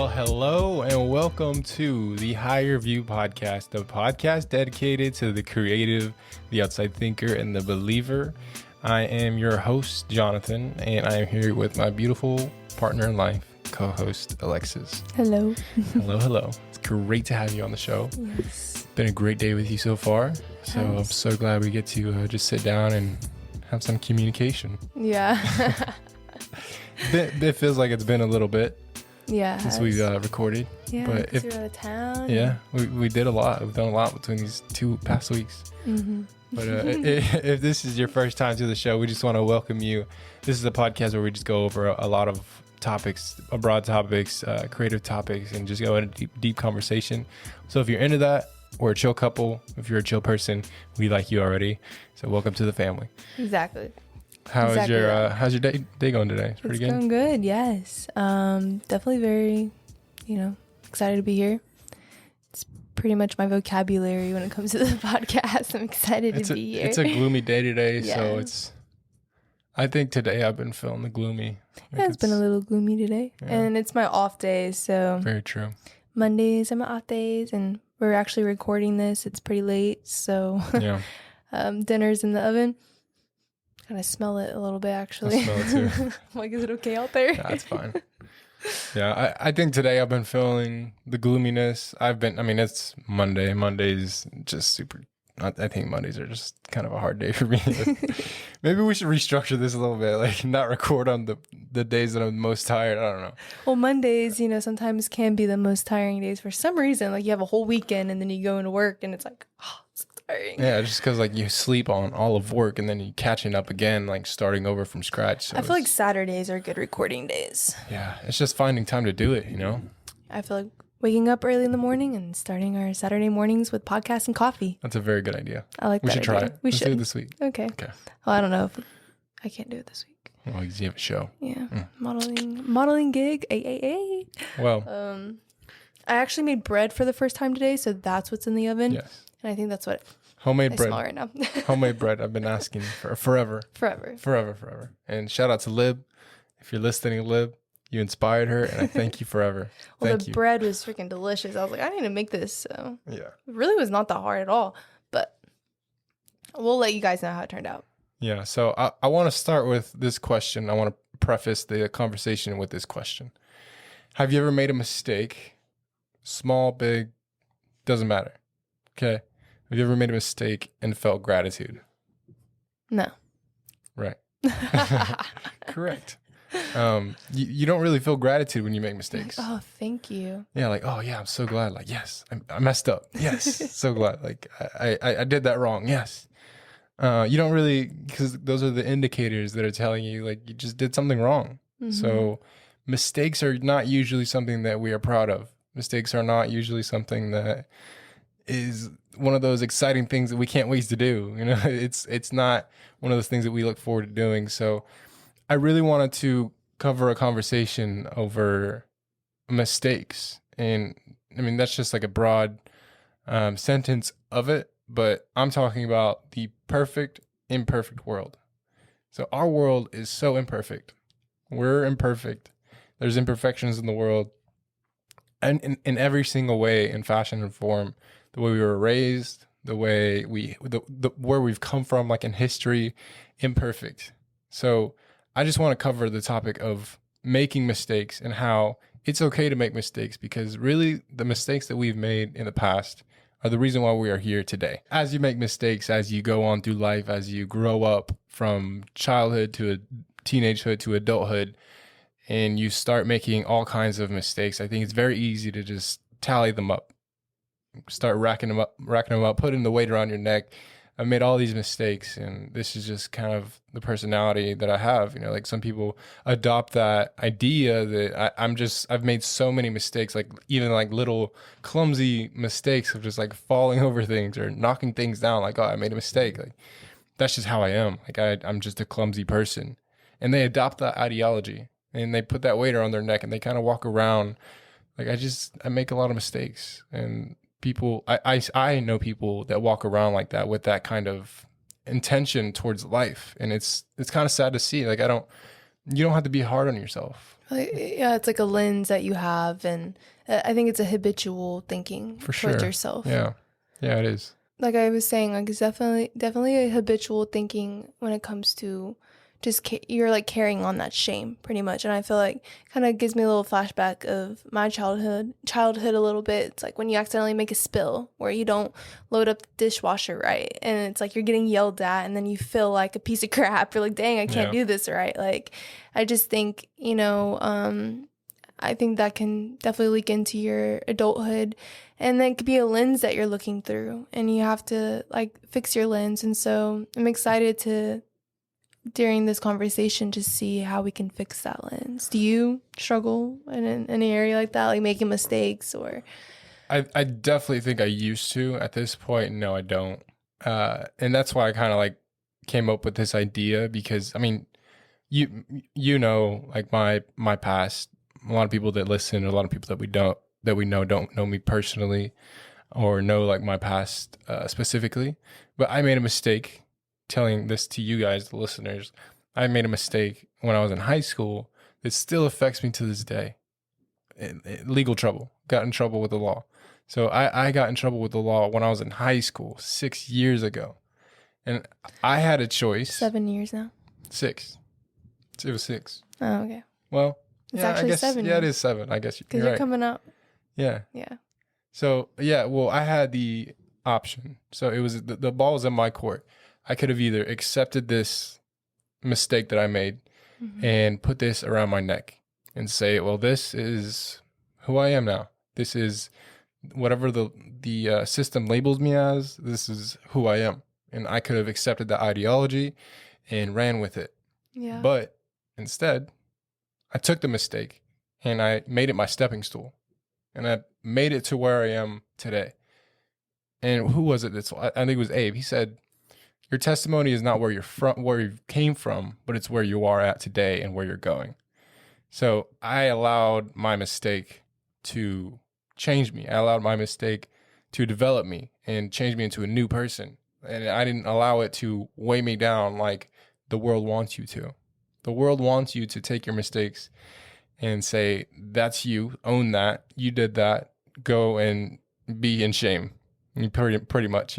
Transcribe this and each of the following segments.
Well, hello and welcome to the Higher View Podcast, the podcast dedicated to the creative, the outside thinker, and the believer. I am your host, Jonathan, and I am here with my beautiful partner in life, co-host, Alexus. Hello. Hello. It's great to have you on the show. Yes. Been a great day with you so far. So I'm so glad we get to just sit down and have some communication. Yeah. It feels like it's been a little bit. Yeah. Since we've recorded. Yeah, but if you're out of town. Yeah, we did a lot. We've done a lot between these two past weeks. Mm-hmm. But if this is your first time to the show, we just want to welcome you. This is a podcast where we just go over a lot of topics, broad topics, creative topics, and just go into deep conversation. So if you're into that, we're a chill couple. If you're a chill person, we like you already. So welcome to the family. Exactly. How's your day going today? It's pretty good. It's going good. Yes. Definitely very, excited to be here. It's pretty much my vocabulary when it comes to the podcast. I'm excited to be here. It's a gloomy day today, Yeah. So I think today I've been feeling the gloomy. Yeah, it's been a little gloomy today. Yeah. And it's my off day, so Very true. Mondays are my off days, and we're actually recording this. It's pretty late, so Yeah. Dinner's in the oven. Kind of smell it a little bit, actually. I smell it too. I'm like, is it okay out there? That's fine. Yeah, I think today I've been feeling the gloominess. It's Monday. Monday's just super. I think Mondays are just kind of a hard day for me. Maybe we should restructure this a little bit, like not record on the days that I'm most tired. I don't know. Well, Mondays, sometimes can be the most tiring days for some reason. Like you have a whole weekend and then you go into work and it's like, oh, it's tiring. Yeah, just because like you sleep on all of work and then you catching up again, like starting over from scratch. So I feel like Saturdays are good recording days. Yeah, it's just finding time to do it, I feel like waking up early in the morning and starting our Saturday mornings with podcasts and coffee. That's a very good idea. I like that. We should try idea. it. We Let's should do it this week. Okay. Okay. Well, I don't know if I can't do it this week. Well, you have a show. Yeah. Modeling gig. Well, I actually made bread for the first time today, so that's what's in the oven. yes. And I think that's what Homemade I bread. smell right now. Homemade bread. I've been asking for forever. Forever. And shout out to Lib. If you're listening, Lib, you inspired her, and I thank you forever. Well, Thank the you. bread was freaking delicious. I was like, I need to make this. So Yeah. it really was not that hard at all. But we'll let you guys know how it turned out. Yeah. So I want to start with this question. I want to preface the conversation with this question. Have you ever made a mistake? Small, big, doesn't matter. Okay. Have you ever made a mistake and felt gratitude? No. Right. Correct. You don't really feel gratitude when you make mistakes. Oh, thank you. Yeah, like, oh yeah, I'm so glad. Like, yes, I messed up. Yes, so glad. Like, I did that wrong. Yes. You don't really, because those are the indicators that are telling you like you just did something wrong. Mm-hmm. So mistakes are not usually something that we are proud of. Mistakes are not usually something that is one of those exciting things that we can't wait to do. It's not one of those things that we look forward to doing. So I really wanted to cover a conversation over mistakes. And I mean, that's just like a broad sentence of it, but I'm talking about the perfect, imperfect world. So our world is so imperfect. We're imperfect. There's imperfections in the world. And in every single way, in fashion and form, the way we were raised, the way where we've come from, like in history, imperfect. So I just want to cover the topic of making mistakes and how it's okay to make mistakes, because really the mistakes that we've made in the past are the reason why we are here today. As you make mistakes, as you go on through life, as you grow up from childhood to teenagehood to adulthood, and you start making all kinds of mistakes, I think it's very easy to just tally them up. Start racking them up, putting the weight around your neck. I've made all these mistakes, and this is just kind of the personality that I have. Like some people adopt that idea that I've made so many mistakes, like even like little clumsy mistakes of just like falling over things or knocking things down. Like, oh, I made a mistake. Like that's just how I am. Like I'm just a clumsy person, and they adopt that ideology and they put that weight around their neck and they kind of walk around like I make a lot of mistakes. And people, I know people that walk around like that with that kind of intention towards life, and it's kind of sad to see. Like I don't You don't have to be hard on yourself. Yeah, it's like a lens that you have, and I think it's a habitual thinking For towards sure. yourself. Yeah. Yeah, it is. Like I was saying, like it's definitely a habitual thinking when it comes to just you're like carrying on that shame pretty much. And I feel like kind of gives me a little flashback of my childhood a little bit. It's like when you accidentally make a spill where you don't load up the dishwasher right, and it's like you're getting yelled at, and then you feel like a piece of crap. You're like, dang, I can't do this right. Like I just think, I think that can definitely leak into your adulthood, and then it could be a lens that you're looking through, and you have to like fix your lens. And so I'm excited to, during this conversation, to see how we can fix that lens. Do you struggle in an area like that, like making mistakes? Or I definitely think I used to. At this point, no, I don't. And that's why I kind of like came up with this idea, because I mean, like my past. A lot of people that listen, a lot of people that we know don't know me personally, or know like my past specifically. But I made a mistake telling this to you guys, the listeners. I made a mistake when I was in high school that still affects me to this day. Legal trouble. Got in trouble with the law. So I got in trouble with the law when I was in high school 6 years ago. And I had a choice. 7 years now? 6. It was 6. Oh, okay. Well, it's yeah, actually I guess, 7 yeah, years. it is 7. I guess Because you're you're right. coming up. Yeah. Yeah. So, yeah, well, I had the option. So it was the ball was in my court. I could have either accepted this mistake that I made and put this around my neck and say, well, this is who I am now. This is whatever the system labels me as. This is who I am. And I could have accepted the ideology and ran with it. Yeah. But instead, I took the mistake and I made it my stepping stool. And I made it to where I am today. And who was it? I think it was Abe. He said, your testimony is not where you're from, where you came from, but it's where you are at today and where you're going. So I allowed my mistake to change me. I allowed my mistake to develop me and change me into a new person. And I didn't allow it to weigh me down like the world wants you to. The world wants you to take your mistakes and say, that's you, own that, you did that, go and be in shame. Pretty much,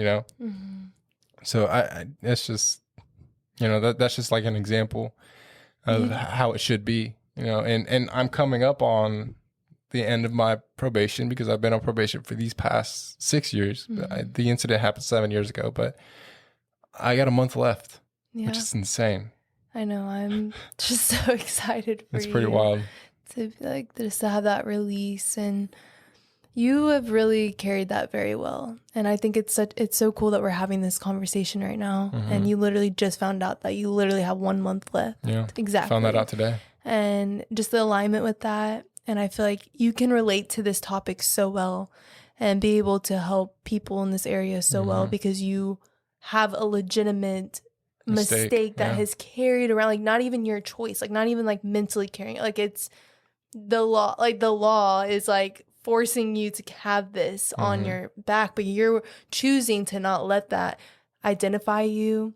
So that's just, that's just like an example of how it should be, and I'm coming up on the end of my probation because I've been on probation for these past 6 years. The incident happened 7 years ago, but I got a month left, which is insane. I know. I'm just so excited for you. It's pretty wild. To like just to have that release, and you have really carried that very well. And I think it's so cool that we're having this conversation right now. And you literally just found out that you literally have 1 month left. Yeah, exactly. Found that out today. And just the alignment with that. And I feel like you can relate to this topic so well and be able to help people in this area so well, because you have a legitimate mistake that has carried around, like not even your choice, like not even like mentally carrying it. Like it's the law, like the law is like forcing you to have this on your back, but you're choosing to not let that identify you,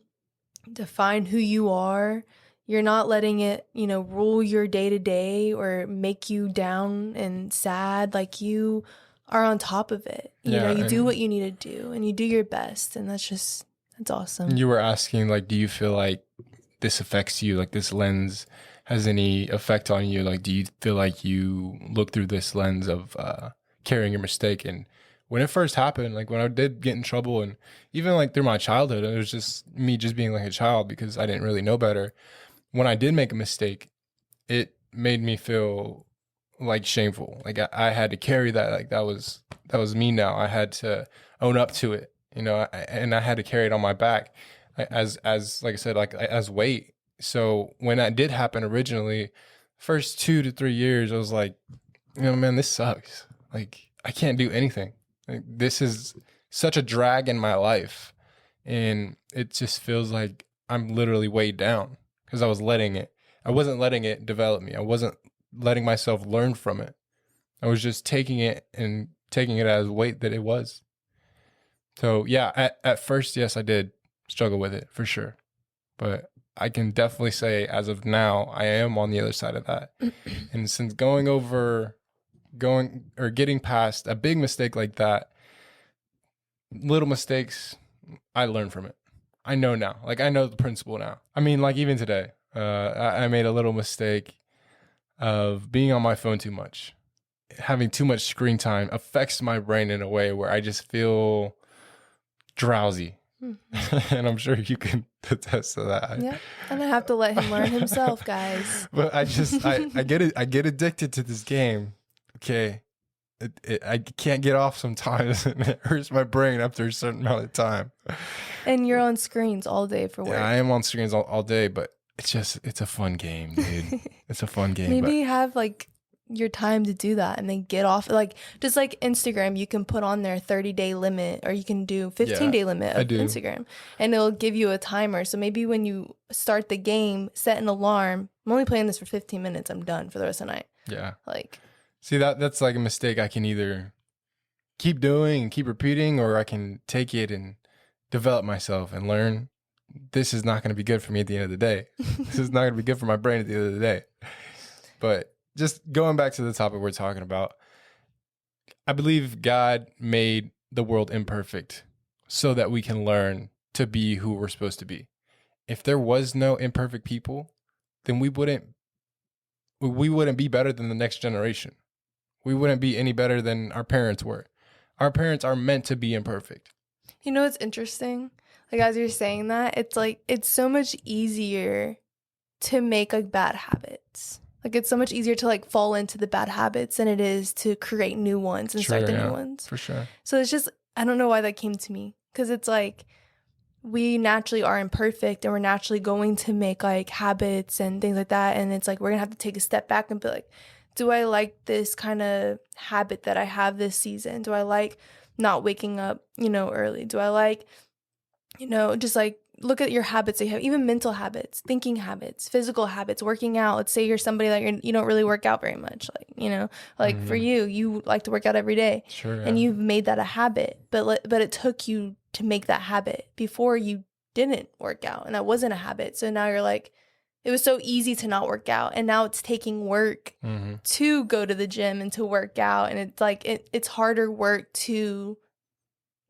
define who you are. You're not letting it, rule your day to day or make you down and sad. Like you are on top of it. You do what you need to do and you do your best. And that's awesome. You were asking, like, do you feel like this affects you? Like this lens has any effect on you? Like, do you feel like you look through this lens of carrying your mistake? And when it first happened, like when I did get in trouble, and even like through my childhood, it was just me just being like a child because I didn't really know better. When I did make a mistake, it made me feel like shameful. Like I had to carry that. Like that was me now. I had to own up to it, and I had to carry it on my back as like I said, like as weight. So when that did happen originally, first 2 to 3 years, I was like, man, this sucks. Like I can't do anything. Like, this is such a drag in my life. And it just feels like I'm literally weighed down because I wasn't letting it develop me. I wasn't letting myself learn from it. I was just taking it as weight that it was. So yeah, at first, yes, I did struggle with it for sure. But I can definitely say as of now, I am on the other side of that. And since going or getting past a big mistake like that, little mistakes, I learn from it. I know now. Like, I know the principle now. I mean, like, even today, I made a little mistake of being on my phone too much. Having too much screen time affects my brain in a way where I just feel drowsy. And I'm sure you can attest to that. Yeah. And I have to let him learn himself, guys. But I get addicted to this game. Okay. I can't get off sometimes, and it hurts my brain after a certain amount of time. And you're on screens all day for work. Yeah, I am on screens all day, but it's a fun game, dude. It's a fun game. Maybe have like your time to do that and then get off. Like, just like Instagram, you can put on their 30-day limit, or you can do 15-day limit of Instagram, and it'll give you a timer. So maybe when you start the game, set an alarm. I'm only playing this for 15 minutes. I'm done for the rest of the night. Yeah. Like, see, that's like a mistake I can either keep doing and keep repeating, or I can take it and develop myself and learn this is not going to be good for me at the end of the day. This is not going to be good for my brain at the end of the day. But just going back to the topic we're talking about, I believe God made the world imperfect so that we can learn to be who we're supposed to be. If there was no imperfect people, then we wouldn't be better than the next generation. We wouldn't be any better than our parents were. Our parents are meant to be imperfect. You know what's interesting? Like, as you're saying that, it's like, it's so much easier to make like bad habits. Like, it's so much easier to like fall into the bad habits than it is to create new ones and start the new ones. For sure. So it's just, I don't know why that came to me, because it's like, we naturally are imperfect and we're naturally going to make like habits and things like that. And it's like, we're going to have to take a step back and be like, do I like this kind of habit that I have this season? Do I like not waking up, early? Do I like, just like look at your habits that you have, even mental habits, thinking habits, physical habits, working out. Let's say you're somebody that you don't really work out very much. Like, for you like to work out every day. Sure. Yeah. And you've made that a habit, but it took you to make that habit. Before, you didn't work out and that wasn't a habit. So now you're like, it was so easy to not work out, and now it's taking work to go to the gym and to work out, and it's like it's harder work to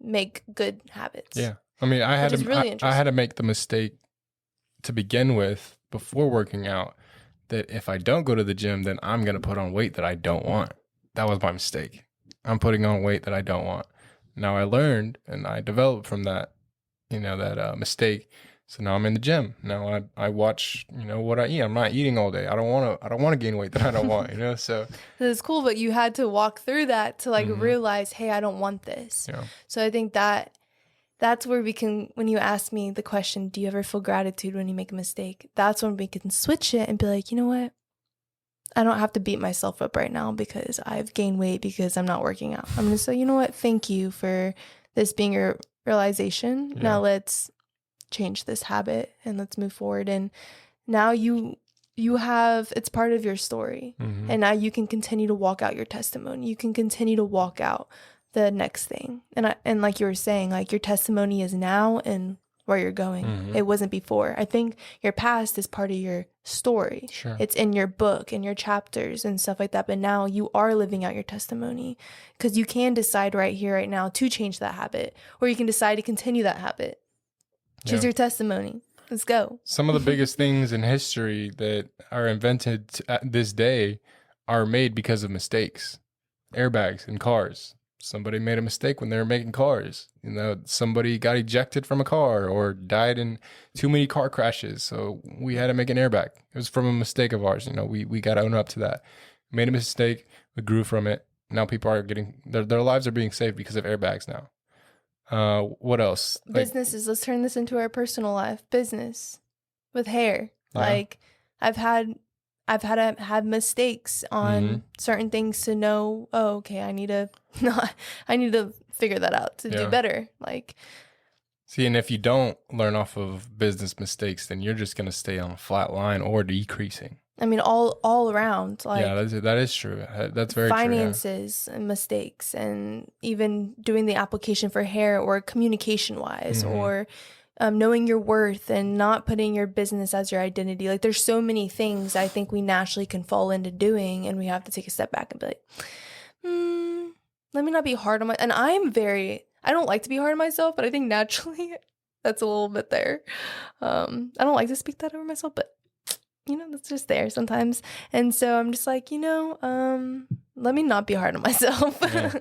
make good habits. Yeah. I mean, I had to make the mistake to begin with before working out that if I don't go to the gym, then I'm going to put on weight that I don't want. That was my mistake. I'm putting on weight that I don't want. Now I learned and I developed from that, that mistake. So now I'm in the gym. Now I watch, what I eat. I'm not eating all day. I don't want to gain weight that I don't want, so. It's cool, but you had to walk through that to like realize, hey, I don't want this. Yeah. So I think that's where we can, when you ask me the question, do you ever feel gratitude when you make a mistake? That's when we can switch it and be like, you know what? I don't have to beat myself up right now because I've gained weight because I'm not working out. I'm going to say, you know what? Thank you for this being your realization. Yeah. Now let's change this habit and let's move forward. And now you have, it's part of your story. And now you can continue to walk out your testimony. You can continue to walk out the next thing. And like you were saying, like, your testimony is now and where you're going. It wasn't before. I think your past is part of your story. Sure. It's in your book and your chapters and stuff like that. But now you are living out your testimony, because you can decide right here, right now, to change that habit, or you can decide to continue that habit. Choose your testimony. Let's go. Some of the biggest things in history that are invented at this day are made because of mistakes. Airbags in cars. Somebody made a mistake when they were making cars. Somebody got ejected from a car or died in too many car crashes. So we had to make an airbag. It was from a mistake of ours. We got to own up to that. Made a mistake. We grew from it. Now people are getting, their lives are being saved because of airbags now. What else? Businesses. Let's turn this into our personal life. Business with hair. Yeah. Like, I've had mistakes on certain things to know, oh, okay, I need to figure that out to do better. Like, see, and if you don't learn off of business mistakes, then you're just going to stay on a flat line or decreasing. I mean, all around. Like, yeah, that is true. That's very finances true. And mistakes, and even doing the application for hair, or communication wise, or knowing your worth and not putting your business as your identity. Like there's so many things I think we naturally can fall into doing, and we have to take a step back and be like, let me not be hard on and I don't like to be hard on myself, but I think naturally that's a little bit there. I don't like to speak that over myself, but that's just there sometimes. And so I'm just like, let me not be hard on myself. Yeah.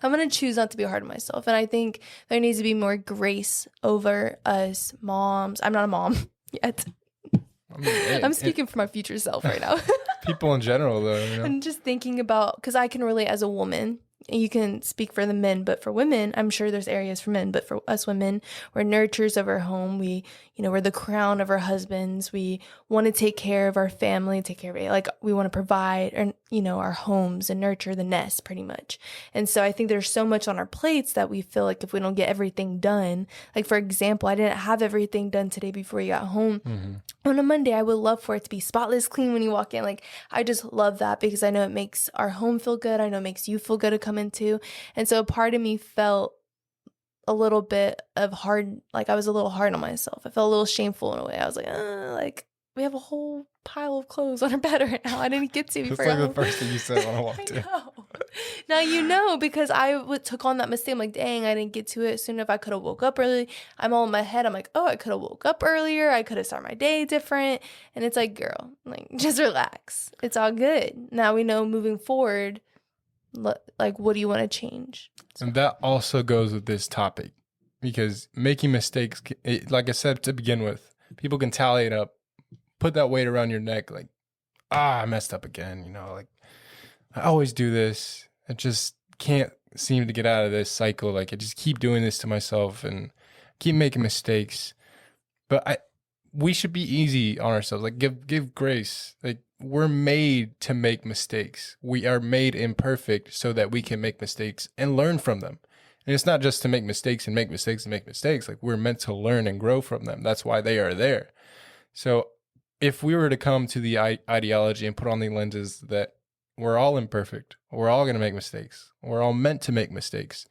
I'm going to choose not to be hard on myself. And I think there needs to be more grace over us moms. I'm not a mom yet. I'm speaking for my future self right now. People in general, though. And just thinking about, because I can relate as a woman. You can speak for the men, but for women, I'm sure there's areas for men, but for us women, we're nurturers of our home. We're the crown of our husbands. We want to take care of our family, take care of it. Like we want to provide, our homes and nurture the nest pretty much. And so I think there's so much on our plates that we feel like if we don't get everything done, like for example, I didn't have everything done today before you got home. Mm-hmm. On a Monday, I would love for it to be spotless clean when you walk in. Like I just love that because I know it makes our home feel good. I know it makes you feel good to come into. And so a part of me felt a little bit of hard, like I was a little hard on myself. I felt a little shameful in a way. I was like we have a whole pile of clothes on our bed right now. I didn't get to before. It's like the first thing you said when I walked in. Now because I took on that mistake. I'm like, dang, I didn't get to it soon enough. I could have woke up early. I'm all in my head. I'm like, oh, I could have woke up earlier. I could have started my day different. And it's like, girl, like just relax. It's all good. Now we know moving forward, like, what do you want to change? So. And that also goes with this topic because making mistakes, like I said to begin with, people can tally it up, put that weight around your neck, like, I messed up again. Like I always do this. I just can't seem to get out of this cycle. Like I just keep doing this to myself and keep making mistakes. But we should be easy on ourselves. Like give grace. Like we're made to make mistakes. We are made imperfect so that we can make mistakes and learn from them. And it's not just to make mistakes and make mistakes and make mistakes. Like we're meant to learn and grow from them. That's why they are there. So if we were to come to the ideology and put on the lenses that we're all imperfect, we're all going to make mistakes, we're all meant to make mistakes,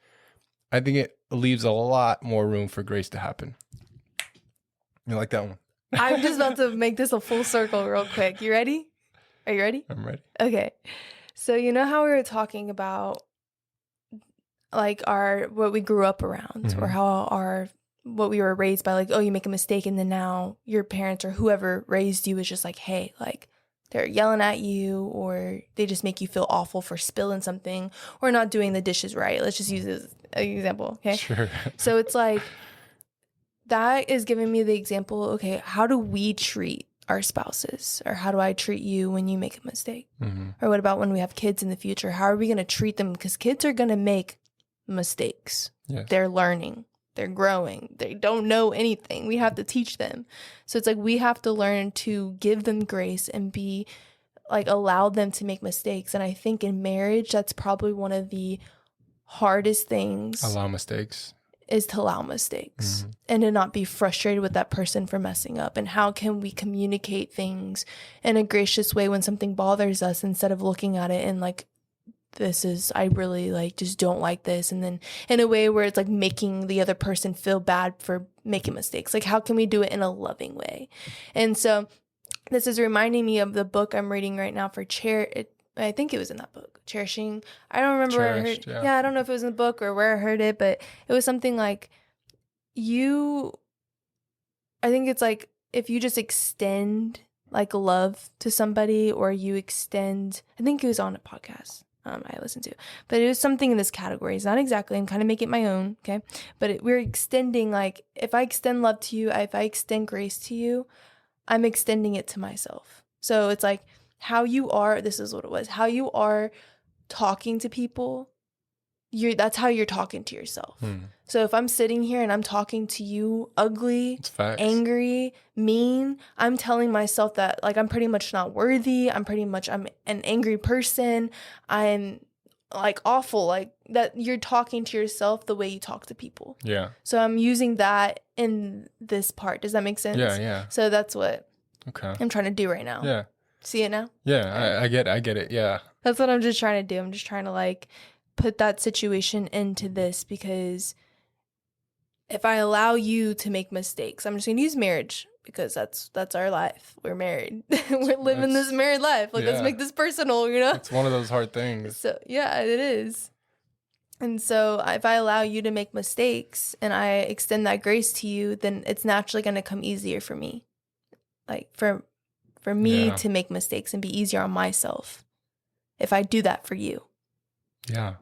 I think it leaves a lot more room for grace to happen. You like that one? I'm just about to make this a full circle real quick. You ready? Are you ready? I'm ready. Okay. So you know how we were talking about like what we grew up around, mm-hmm. or how what we were raised by, like, oh, you make a mistake and then now your parents or whoever raised you is just like, hey, like they're yelling at you or they just make you feel awful for spilling something or not doing the dishes right. Let's just use this as an example, okay? Sure. So it's like that is giving me the example, okay, how do we treat our spouses, or how do I treat you when you make a mistake? Mm-hmm. Or what about when we have kids in the future? How are we going to treat them? Because kids are going to make mistakes. Yes. They're learning. They're growing. They don't know anything. We have to teach them. So it's like we have to learn to give them grace and be like allow them to make mistakes. And I think in marriage, that's probably one of the hardest things. Allow mistakes. Is to allow mistakes, mm-hmm. and to not be frustrated with that person for messing up. And how can we communicate things in a gracious way when something bothers us, instead of looking at it and like, I really like just don't like this. And then in a way where it's like making the other person feel bad for making mistakes. Like how can we do it in a loving way? And so this is reminding me of the book I'm reading right now for I think it was in that book, Cherishing. I don't remember where I heard it. Yeah, I don't know if it was in the book or where I heard it, but it was something like I think it's like if you just extend like love to somebody, or you extend, I think it was on a podcast I listened to, but it was something in this category. It's not exactly, I'm kind of making it my own, okay? But we're extending, like if I extend love to you, if I extend grace to you, I'm extending it to myself. So it's like, how you are, this is what it was, how you are talking to people, that's how you're talking to yourself. So if I'm sitting here and I'm talking to you ugly, angry, mean, I'm telling myself that like I'm pretty much not worthy, I'm an angry person, I'm like awful, like that. You're talking to yourself the way you talk to people. Yeah. So I'm using that in this part. Does that make sense? Yeah. So that's what I'm trying to do right now. Yeah. See it now? Yeah, I get it. Yeah. That's what I'm just trying to do. I'm just trying to like put that situation into this, because if I allow you to make mistakes, I'm just gonna use marriage because that's our life. We're married. We're living this married life. Like, let's make this personal, you know? It's one of those hard things. So yeah, it is. And so if I allow you to make mistakes and I extend that grace to you, then it's naturally gonna come easier for me. Like for me to make mistakes and be easier on myself if I do that for you. Yeah.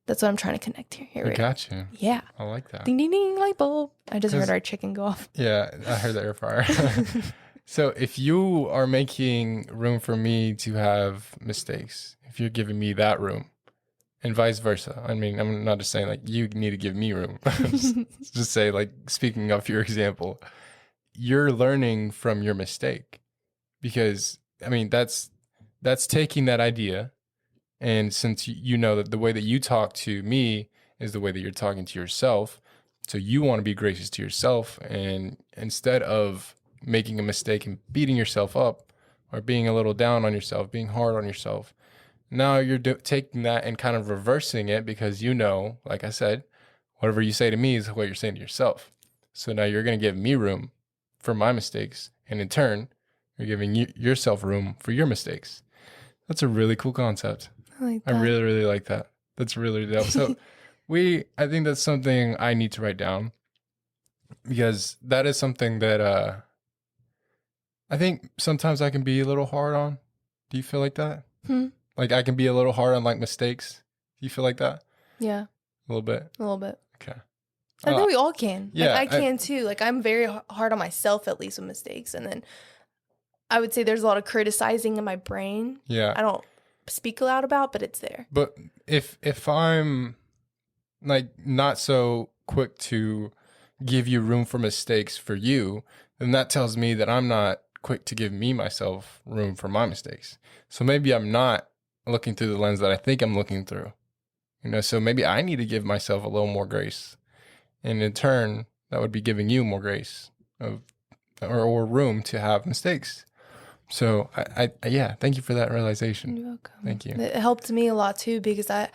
That's what I'm trying to connect here. I got you. Yeah. I like that. Ding, ding, ding, light bulb. I just heard our chicken go off. Yeah, I heard the air fryer. So if you are making room for me to have mistakes, if you're giving me that room and vice versa, I mean, I'm not just saying like you need to give me room. just say like, speaking of your example, you're learning from your mistake because I mean, that's taking that idea. And since you know that the way that you talk to me is the way that you're talking to yourself, so you want to be gracious to yourself. And instead of making a mistake and beating yourself up or being a little down on yourself, being hard on yourself, now you're taking that and kind of reversing it because you know, like I said, whatever you say to me is what you're saying to yourself. So now you're going to give me room for my mistakes. And in turn, you're giving yourself room for your mistakes. That's a really cool concept. I really, really like that. That's really dope. So I think that's something I need to write down because that is something that I think sometimes I can be a little hard on. Do you feel like that? Like I can be a little hard on like mistakes. Do you feel like that? Yeah. A little bit? A little bit. Okay. I think we all can. Yeah. Like, I can too. Like I'm very hard on myself, at least with mistakes. And then I would say there's a lot of criticizing in my brain. Yeah. I don't speak aloud about, but it's there. But if I'm like not so quick to give you room for mistakes for you, then that tells me that I'm not quick to give myself room for my mistakes. So maybe I'm not looking through the lens that I think I'm looking through. You know, so maybe I need to give myself a little more grace. And in turn, that would be giving you more grace or room to have mistakes. So I thank you for that realization. You're welcome. Thank you. It helped me a lot too because I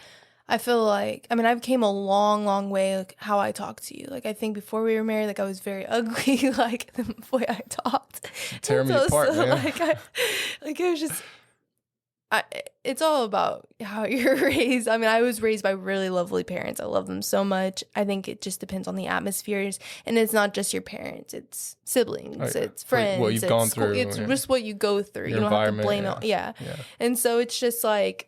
feel like, I mean, I've came a long, long way, like how I talk to you. Like I think before we were married, like I was very ugly, like the way I talked. Tear me apart, man. Like it was just, it's all about how you're raised. I mean, I was raised by really lovely parents. I love them so much. I think it just depends on the atmospheres, and it's not just your parents; it's siblings, it's friends, what you've gone through. It's just what you go through. You don't have to blame it. Yeah. And so it's just like,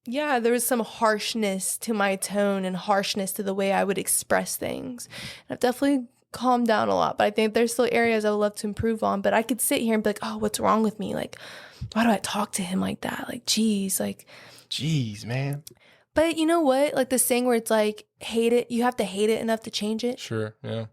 yeah, there was some harshness to my tone and harshness to the way I would express things. And I've definitely calmed down a lot, but I think there's still areas I would love to improve on. But I could sit here and be like, oh, what's wrong with me? Like, why do I talk to him like that? Like, geez, man. But you know what? Like the saying where it's like, hate it. You have to hate it enough to change it. Sure. Yeah.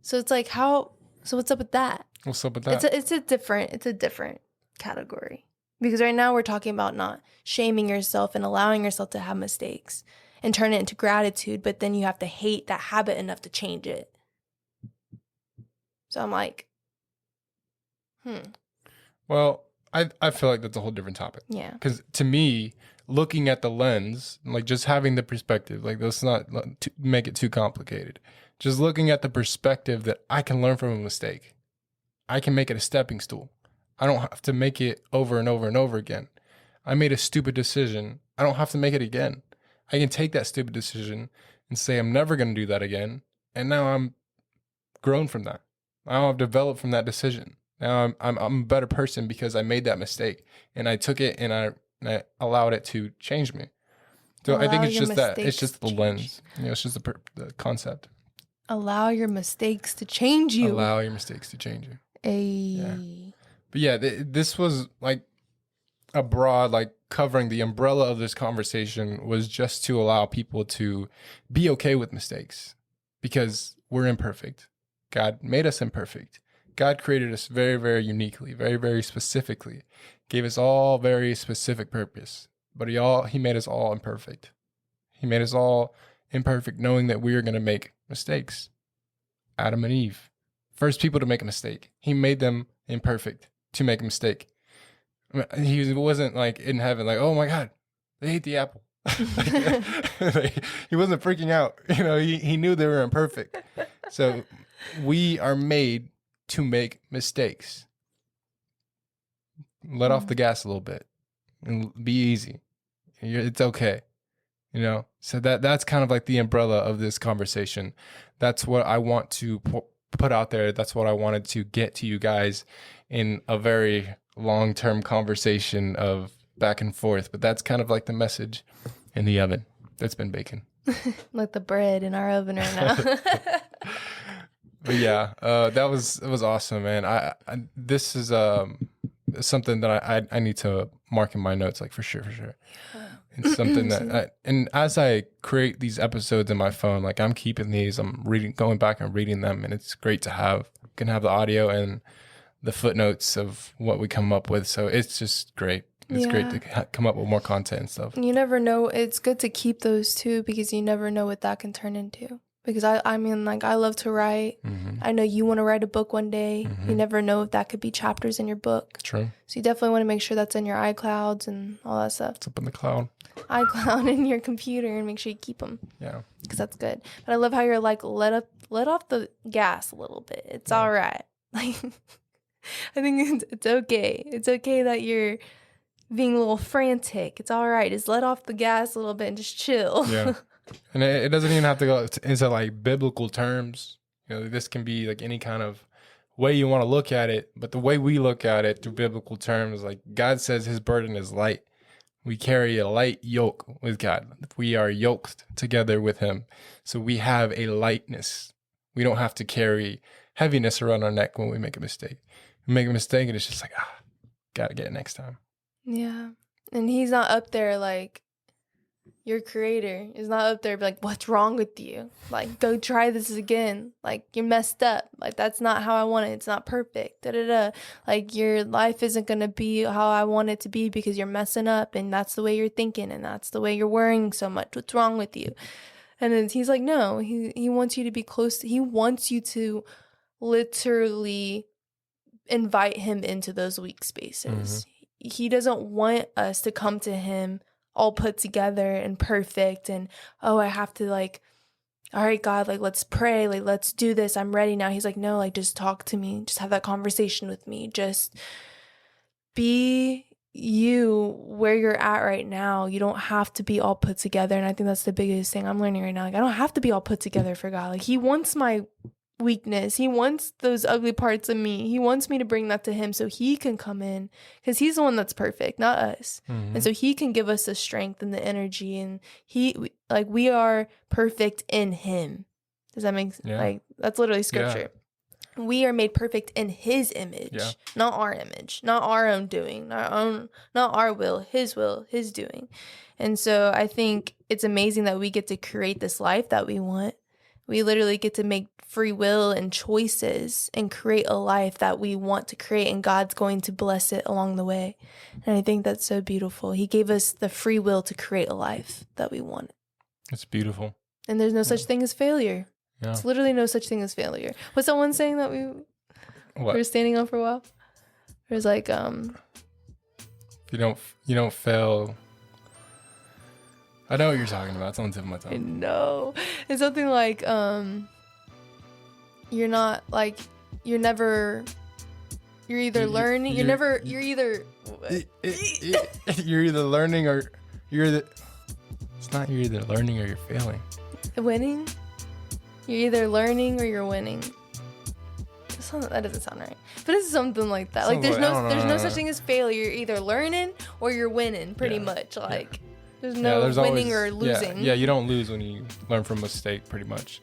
So it's like, so what's up with that? What's up with that? It's a different category. Because right now we're talking about not shaming yourself and allowing yourself to have mistakes and turn it into gratitude. But then you have to hate that habit enough to change it. So I'm like, Well, I feel like that's a whole different topic. Yeah. Because to me, looking at the lens, like just having the perspective, like let's not make it too complicated. Just looking at the perspective that I can learn from a mistake. I can make it a stepping stool. I don't have to make it over and over and over again. I made a stupid decision. I don't have to make it again. I can take that stupid decision and say, I'm never going to do that again. And now I'm grown from that. Now I've developed from that decision. Now I'm a better person because I made that mistake and I took it and I allowed it to change me. So I think it's just that. It's just the lens. You know, it's just the concept. Allow your mistakes to change you. Allow your mistakes to change you. Yeah. But yeah, this was like a broad, like covering the umbrella of this conversation was just to allow people to be okay with mistakes because we're imperfect. God made us imperfect. God created us very, very uniquely, very, very specifically, gave us all very specific purpose, but he made us all imperfect. He made us all imperfect, knowing that we are going to make mistakes. Adam and Eve, first people to make a mistake. He made them imperfect to make a mistake. He wasn't like in heaven, like, oh my God, they ate the apple. Like, he wasn't freaking out. You know, he knew they were imperfect. So we are made to make mistakes. Let off the gas a little bit and be easy. It's okay. You know, so that's kind of like the umbrella of this conversation. That's what I want to put out there. That's what I wanted to get to you guys in a very long-term conversation of back and forth. But that's kind of like the message in the oven that's been baking. Like the bread in our oven right now. But yeah, that was awesome, man. I this is something that I need to mark in my notes, like for sure. It's something that, and as I create these episodes in my phone, like I'm keeping these, I'm going back and reading them, and it's great to have. You can have the audio and the footnotes of what we come up with. So it's just great. It's great to come up with more content and stuff. You never know. It's good to keep those too, because you never know what that can turn into. Because I mean, like, I love to write. Mm-hmm. I know you want to write a book one day. Mm-hmm. You never know if that could be chapters in your book. True. So you definitely want to make sure that's in your iClouds and all that stuff. It's up in the cloud. iCloud in your computer, and make sure you keep them. Yeah. Because that's good. But I love how you're like, let off the gas a little bit. It's all right. Like, I think it's okay. It's okay that you're being a little frantic. It's all right. Just let off the gas a little bit and just chill. Yeah. And it doesn't even have to go into like biblical terms. You know, this can be like any kind of way you want to look at it. But the way we look at it through biblical terms, like God says his burden is light. We carry a light yoke with God. We are yoked together with him. So we have a lightness. We don't have to carry heaviness around our neck when we make a mistake. We make a mistake and it's just like, got to get it next time. Yeah. And he's not up there like, your creator is not up there like, what's wrong with you? Like, go try this again. Like, you're messed up. Like, that's not how I want it. It's not perfect. Da-da-da. Like, your life isn't going to be how I want it to be because you're messing up and that's the way you're thinking and that's the way you're worrying so much. What's wrong with you? And then he's like, no, he wants you to be close. He wants you to literally invite him into those weak spaces. Mm-hmm. He doesn't want us to come to him all put together and perfect and, oh, I have to like, all right, God, like, let's pray, like, let's do this, I'm ready now. He's like, no, like, just talk to me, just have that conversation with me, just be you where you're at right now. You don't have to be all put together. And I think that's the biggest thing I'm learning right now. Like, I don't have to be all put together for God. Like, he wants my weakness. He wants those ugly parts of me. He wants me to bring that to him so he can come in, because he's the one that's perfect, not us. Mm-hmm. And so he can give us the strength and the energy, and we are perfect in him. Does that make sense? Like, that's literally scripture. Yeah. We are made perfect in his image, not our image, not our own doing, not our will, his doing. And so I think it's amazing that we get to create this life that we want. We literally get to make free will and choices and create a life that we want to create, and God's going to bless it along the way. And I think that's so beautiful. He gave us the free will to create a life that we want. It's beautiful. And there's no such thing as failure. Yeah. There's literally no such thing as failure. What's that one saying that we were standing on for a while? It was like, you don't fail. I know what you're talking about. It's on the tip of my tongue. I know. It's something like, you're not like, you're either learning, you're either learning or it's not you're either learning or you're failing. Winning? You're either learning or you're winning. That doesn't sound right. But it's something like that. Like, there's no such thing as failure. You're either learning or you're winning, pretty much. Like, there's no winning or losing. Yeah, you don't lose when you learn from a mistake, pretty much.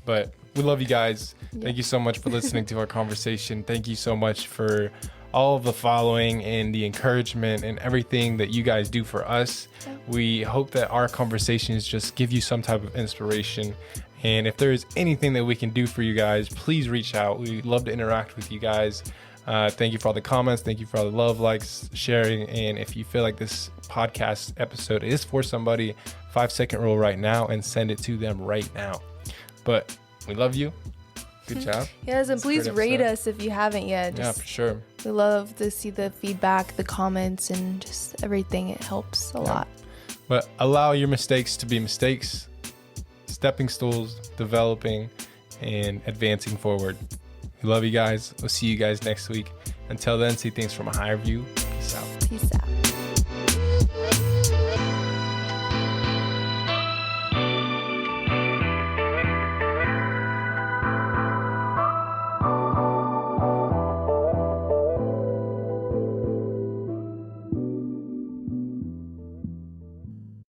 But we love you guys. Yeah. Thank you so much for listening to our conversation. Thank you so much for all of the following and the encouragement and everything that you guys do for us. Yeah. We hope that our conversations just give you some type of inspiration. And if there's anything that we can do for you guys, please reach out. We love to interact with you guys. Thank you for all the comments. Thank you for all the love, likes, sharing. And if you feel like this podcast episode is for somebody, 5-second rule right now and send it to them right now. But we love you. Good job. Yes, and please rate us if you haven't yet. Yeah, for sure. We love to see the feedback, the comments, and just everything. It helps a lot. But allow your mistakes to be mistakes, stepping stools, developing, and advancing forward. We love you guys. We'll see you guys next week. Until then, see things from a higher view.